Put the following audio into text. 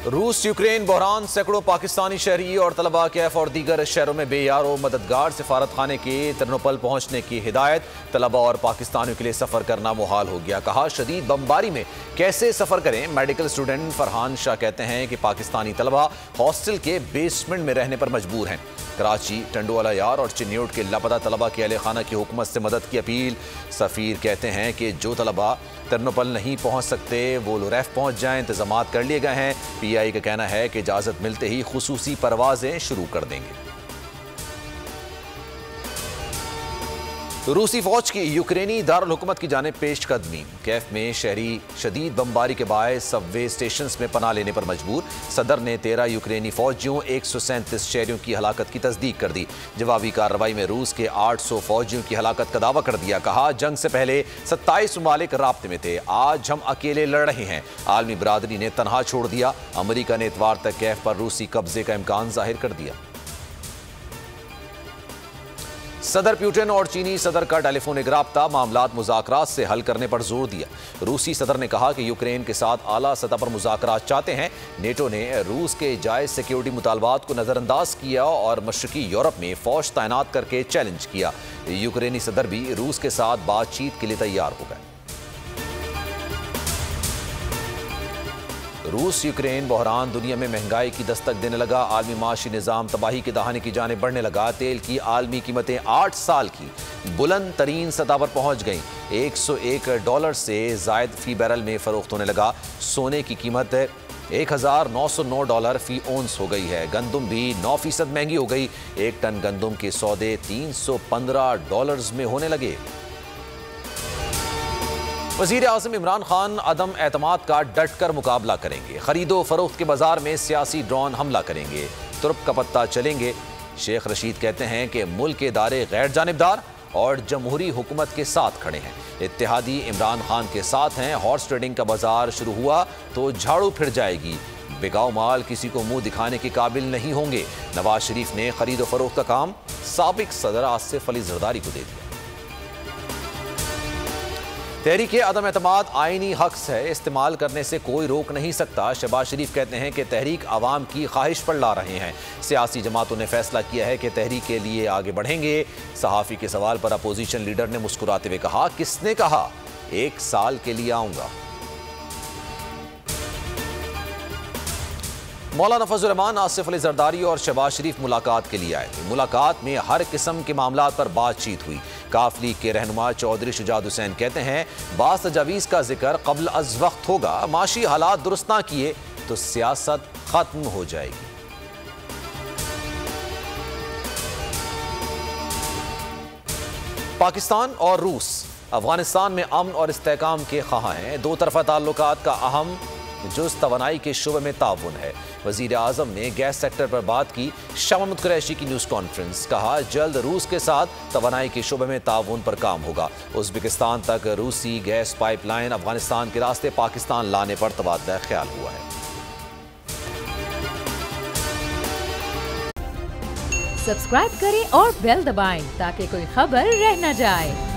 रूस यूक्रेन बहरान सैकड़ों पाकिस्तानी शहरी और तलबा कैफ और दीगर शहरों में बेयारो मददगार सिफारत खाने के तरनोपल पहुंचने की हिदायत। तलबा और पाकिस्तानियों के लिए सफर करना मुहाल हो गया। कहा, शदीद बमबारी में कैसे सफर करें। मेडिकल स्टूडेंट फरहान शाह कहते हैं कि पाकिस्तानी तलबा हॉस्टल के बेसमेंट में रहने पर मजबूर हैं। कराची, टंडोवाला यार और चिन्यूट के लापता तलबा की अहले खाना की हुकूमत से मदद की अपील। सफ़ीर कहते हैं कि जो तलबा तरनोपल नहीं पहुंच सकते वो लोरेफ पहुंच जाएं। इंतजामात कर लिए गए हैं। PI का कहना है कि इजाज़त मिलते ही खुसूसी परवाजें शुरू कर देंगे। रूसी फौज की यूक्रेनी दारुल हुकूमत की जानिब पेशकदमी। कैफ में शहरी शदीद बमबारी के बायस सबवे स्टेशन में पनाह लेने पर मजबूर। सदर ने 13 यूक्रेनी फौजियों 137 शहरियों की हलाकत की तस्दीक कर दी। जवाबी कार्रवाई में रूस के 800 फौजियों की हलाकत का दावा कर दिया। कहा, जंग से पहले 27 ममालिक राब्ते में थे, आज हम अकेले लड़ रहे हैं। आलमी बरादरी ने तनहा छोड़ दिया। अमरीका ने इतवार तक कैफ पर रूसी कब्जे का इम्कान जाहिर कर दिया। सदर पुतिन और चीनी सदर का टेलीफोनिक राब्ता मामलात मुज़ाकरात से हल करने पर जोर दिया। रूसी सदर ने कहा कि यूक्रेन के साथ आला सतह पर मुज़ाकरात चाहते हैं। नेटो ने रूस के जायज़ सिक्योरिटी मुतालबात को नज़रअंदाज किया और मशरकी यूरोप में फौज तैनात करके चैलेंज किया। यूक्रेनी सदर भी रूस के साथ बातचीत के लिए तैयार हो गए। रूस यूक्रेन बहरान दुनिया में महंगाई की दस्तक देने लगा। आलमी माशी निज़ाम तबाही की दहाने की जानिब बढ़ने लगा। तेल की आलमी कीमतें 8 साल की बुलंद तरीन सतह पर पहुंच गईं। $101 से जायद फी बैरल में फरोख्त होने लगा। सोने की कीमत $1909 फी ओंस हो गई है। गंदुम भी 9% महंगी हो गई। 1 टन गंदुम के सौदे $315 में होने लगे। वज़ीर आज़म इमरान खान अदम एतमाद का डट कर मुकाबला करेंगे। खरीदो फरोख्त के बाजार में सियासी ड्रोन हमला करेंगे। तुर्क का पत्ता चलेंगे। शेख रशीद कहते हैं कि मुल्क के इदारे गैर जानिबदार और जमहूरी हुकूमत के साथ खड़े हैं। इत्तेहादी इमरान खान के साथ हैं। हॉर्स ट्रेडिंग का बाजार शुरू हुआ तो झाड़ू फिर जाएगी। बिकाऊ माल किसी को मुंह दिखाने के काबिल नहीं होंगे। नवाज शरीफ ने खरीदो फरोख्त का काम साबिक सदर आसिफ अली जरदारी को दे दिया। तहरीक अदम एतमाद आईनी हक है, इस्तेमाल करने से कोई रोक नहीं सकता। शहबाज शरीफ कहते हैं कि तहरीक आवाम की ख्वाहिश पर ला रहे हैं। सियासी जमातों ने फैसला किया है कि तहरीक के लिए आगे बढ़ेंगे। सहाफ़ी के सवाल पर अपोजिशन लीडर ने मुस्कुराते हुए कहा, किसने कहा 1 साल के लिए आऊंगा। मौलाना फजल रहमान, आसिफ अली जरदारी और शहबाज शरीफ मुलाकात के लिए आए थे। मुलाकात में हर किस्म के मामलात पर बातचीत हुई। काफ लीग के रहनुमा चौधरी शुजात हुसैन कहते हैं, बास तजावीज़ का जिक्र कब्ल अज़ वक्त होगा। माशी हालात दुरुस्त ना किए तो सियासत खत्म हो जाएगी। पाकिस्तान और रूस अफगानिस्तान में अमन और इस्तेहकाम के ख़्वाह हैं। दो तरफ़ा ताल्लुकात का अहम जुज़ तवानाई के शुबे में ताउन है। वज़ीर आज़म ने गैस सेक्टर पर बात की। शाह महमूद कुरैशी की न्यूज़ कॉन्फ्रेंस। कहा, जल्द रूस के साथ तवानाई के शुबे में ताउन पर काम होगा। उज़्बेकिस्तान तक रूसी गैस पाइपलाइन अफगानिस्तान के रास्ते पाकिस्तान लाने पर तबादला ख्याल हुआ है। सब्सक्राइब करें और बेल दबाएं ताकि कोई खबर रह न जाए।